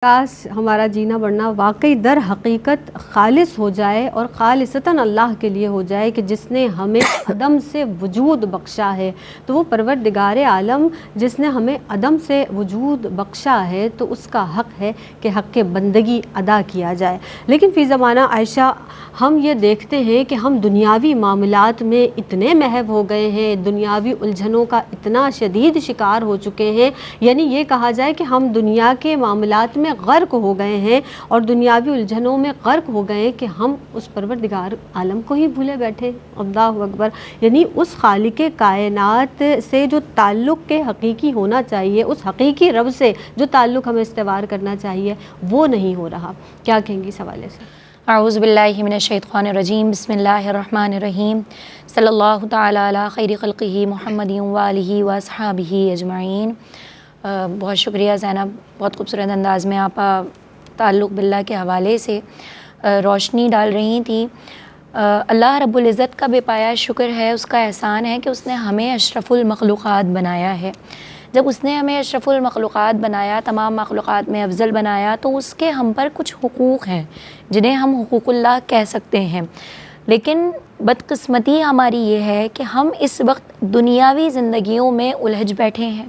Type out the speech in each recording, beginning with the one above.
کاش ہمارا جینا بڑھنا واقعی در حقیقت خالص ہو جائے اور خالصتاً اللہ کے لیے ہو جائے کہ جس نے ہمیں عدم سے وجود بخشا ہے، تو وہ پروردگار عالم جس نے ہمیں عدم سے وجود بخشا ہے تو اس کا حق ہے کہ حق بندگی ادا کیا جائے۔ لیکن فی زمانہ عائشہ ہم یہ دیکھتے ہیں کہ ہم دنیاوی معاملات میں اتنے محو ہو گئے ہیں، دنیاوی الجھنوں کا اتنا شدید شکار ہو چکے ہیں، یعنی یہ کہا جائے کہ ہم دنیا کے معاملات میں غرق ہو گئے ہیں اور دنیاوی الجھنوں میں غرق ہو گئے کہ ہم اس پروردگار عالم کو ہی بھولے بیٹھے۔ اللہ اکبر، یعنی اس خالق کائنات سے جو تعلق کے حقیقی ہونا چاہیے، اس حقیقی رب سے جو تعلق ہمیں استوار کرنا چاہیے، وہ نہیں ہو رہا۔ کیا کہیں گی اس حوالے سے؟ اعوذ باللہ من الشیطان الرجیم، بسم اللہ الرحمن الرحیم، صلی اللہ تعالی علی خیر خلقہ محمد وآلہ واصحابہ اجمعین۔ بہت شکریہ زینب، بہت خوبصورت انداز میں آپ تعلق باللہ کے حوالے سے روشنی ڈال رہی تھیں۔ اللہ رب العزت کا بے پایا شکر ہے، اس کا احسان ہے کہ اس نے ہمیں اشرف المخلوقات بنایا ہے۔ جب اس نے ہمیں اشرف المخلوقات بنایا، تمام مخلوقات میں افضل بنایا، تو اس کے ہم پر کچھ حقوق ہیں جنہیں ہم حقوق اللہ کہہ سکتے ہیں۔ لیکن بدقسمتی ہماری یہ ہے کہ ہم اس وقت دنیاوی زندگیوں میں الجھ بیٹھے ہیں۔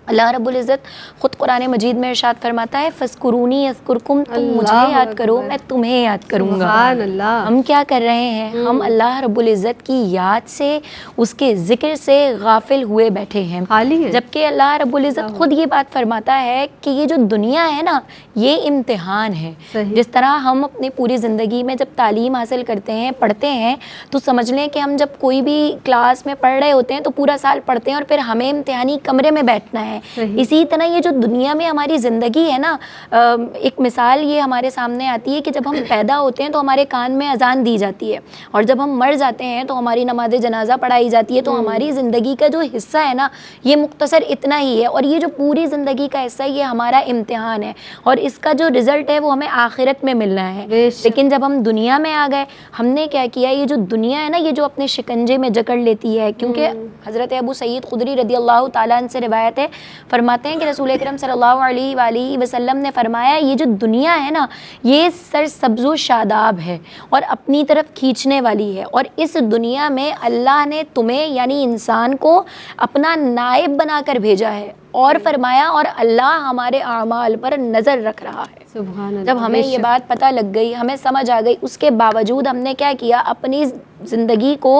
اللہ رب العزت خود قرآن مجید میں ارشاد فرماتا ہے فَاذْكُرُونِی اذْكُرْکُم، تم مجھے یاد کرو میں تمہیں یاد کروں گا۔ سبحان اللہ۔ ہم کیا کر رہے ہیں؟ ہم اللہ رب العزت کی یاد سے، اس کے ذکر سے غافل ہوئے بیٹھے ہیں، جبکہ اللہ رب العزت خود یہ بات فرماتا ہے کہ یہ جو دنیا ہے نا، یہ امتحان ہے۔ جس طرح ہم اپنی پوری زندگی میں جب تعلیم حاصل کرتے ہیں، پڑھتے ہیں، تو سمجھ لیں کہ ہم جب کوئی بھی کلاس میں پڑھ رہے ہوتے ہیں تو پورا سال پڑھتے ہیں اور پھر ہمیں امتحانی کمرے میں بیٹھنا ہے۔ اسی طرح یہ جو دنیا میں ہماری زندگی ہے نا، ایک مثال یہ ہمارے سامنے آتی ہے کہ جب ہم پیدا ہوتے ہیں تو ہمارے کان میں اذان دی جاتی ہے، اور جب ہم مر جاتے ہیں تو ہماری نماز جنازہ پڑھائی جاتی ہے۔ تو ہماری زندگی کا جو حصہ ہے نا، یہ مختصر اتنا ہی ہے، اور یہ جو پوری زندگی کا حصہ ہے، یہ ہمارا امتحان ہے، اور اس کا جو رزلٹ ہے وہ ہمیں آخرت میں ملنا ہے۔ لیکن جب ہم دنیا میں آ گئے، ہم نے کیا کیا؟ یہ جو دنیا ہے نا، یہ جو اپنے شکنجے میں جکڑ لیتی ہے، کیونکہ حضرت ابو سعید خدری رضی اللہ تعالیٰ عنہ سے روایت ہے، فرماتے ہیں کہ رسول اکرم صلی اللہ علیہ وآلہ وسلم نے فرمایا یہ جو دنیا ہے نا، یہ سرسبز و شاداب ہے اور اپنی طرف کھینچنے والی ہے، اور اس دنیا میں اللہ نے تمہیں یعنی انسان کو اپنا نائب بنا کر بھیجا ہے، اور فرمایا اور اللہ ہمارے اعمال پر نظر رکھ رہا ہے۔ سبحان اللہ۔ جب ہمیں یہ بات پتہ لگ گئی، ہمیں سمجھ آ گئی، اس کے باوجود ہم نے کیا کیا؟ اپنی زندگی کو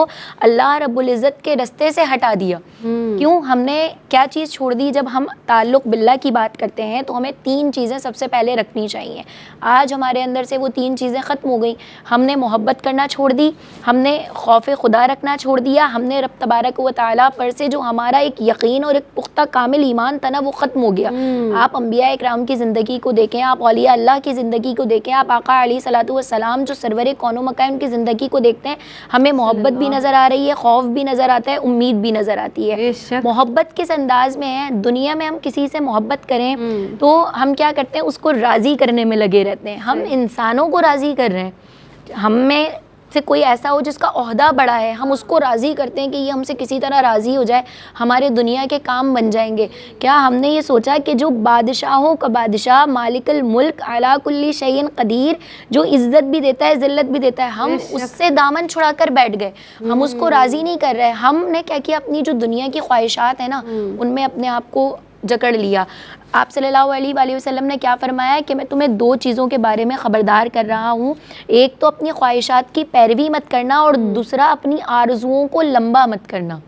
اللہ رب العزت کے رستے سے ہٹا دیا۔ کیوں؟ ہم نے کیا چیز چھوڑ دی؟ جب ہم تعلق باللہ کی بات کرتے ہیں تو ہمیں تین چیزیں سب سے پہلے رکھنی چاہیے۔ آج ہمارے اندر سے وہ تین چیزیں ختم ہو گئیں۔ ہم نے محبت کرنا چھوڑ دی، ہم نے خوف خدا رکھنا چھوڑ دیا، ہم نے رب تبارک و تعالیٰ پر سے جو ہمارا ایک یقین اور ایک پختہ کامل ایمان تھا نا، وہ ختم ہو گیا۔ آپ انبیاء اکرام کی زندگی کو دیکھیں، آپ اولیاء اللہ کی زندگی کو دیکھیں، آپ آقا علیہ الصلوۃ والسلام جو سرور کون و مکان ان کی زندگی کو دیکھتے ہیں، ہمیں محبت بھی نظر آ رہی ہے، خوف بھی نظر آتا ہے، امید بھی نظر آتی ہے۔ محبت کس انداز میں ہے؟ دنیا میں ہم کسی سے محبت کریں تو ہم کیا کرتے ہیں؟ اس کو راضی کرنے میں لگے رہتے ہیں۔ ہم انسانوں کو راضی کر رہے ہیں، ہم میں سے کوئی ایسا ہو جس کا عہدہ بڑا ہے، ہم اس کو راضی کرتے ہیں کہ یہ ہم سے کسی طرح راضی ہو جائے، ہمارے دنیا کے کام بن جائیں گے۔ کیا ہم نے یہ سوچا کہ جو بادشاہوں کا بادشاہ، مالک الملک، علی کل شیء قدیر، جو عزت بھی دیتا ہے ذلت بھی دیتا ہے، ہم اس سے دامن چھڑا کر بیٹھ گئے، ہم اس کو راضی نہیں کر رہے۔ ہم نے کیا کیا؟ اپنی جو دنیا کی خواہشات ہیں نا، ان میں اپنے آپ کو جکڑ لیا۔ آپ صلی اللہ علیہ وآلہ وسلم نے کیا فرمایا کہ میں تمہیں دو چیزوں کے بارے میں خبردار کر رہا ہوں، ایک تو اپنی خواہشات کی پیروی مت کرنا، اور دوسرا اپنی آرزوؤں کو لمبا مت کرنا۔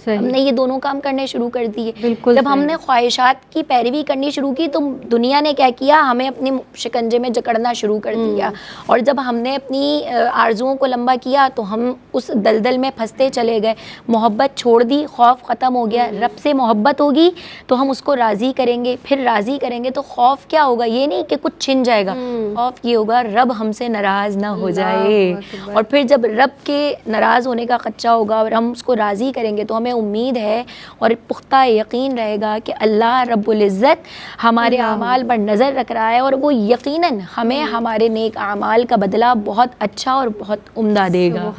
ہم نے یہ دونوں کام کرنے شروع کر دیے۔ جب ہم نے خواہشات کی پیروی کرنی شروع کی تو دنیا نے کیا کیا؟ ہمیں اپنی شکنجے میں جکڑنا شروع کر دیا، اور جب ہم نے اپنی آرزوؤں کو لمبا کیا تو ہم اس دلدل میں پھنستے چلے گئے۔ محبت چھوڑ دی، خوف ختم ہو گیا۔ رب سے محبت ہوگی تو ہم اس کو راضی کریں گے، پھر راضی کریں گے تو خوف کیا ہوگا؟ یہ نہیں کہ کچھ چھن جائے گا، خوف یہ ہوگا رب ہم سے ناراض نہ ہو جائے، اور پھر جب رب کے ناراض ہونے کا خدشہ ہوگا اور ہم اس کو راضی کریں گے تو ہمیں امید ہے اور پختہ یقین رہے گا کہ اللہ رب العزت ہمارے اعمال پر نظر رکھ رہا ہے، اور وہ یقیناً ہمیں ہمارے نیک اعمال کا بدلہ بہت اچھا اور بہت عمدہ دے گا۔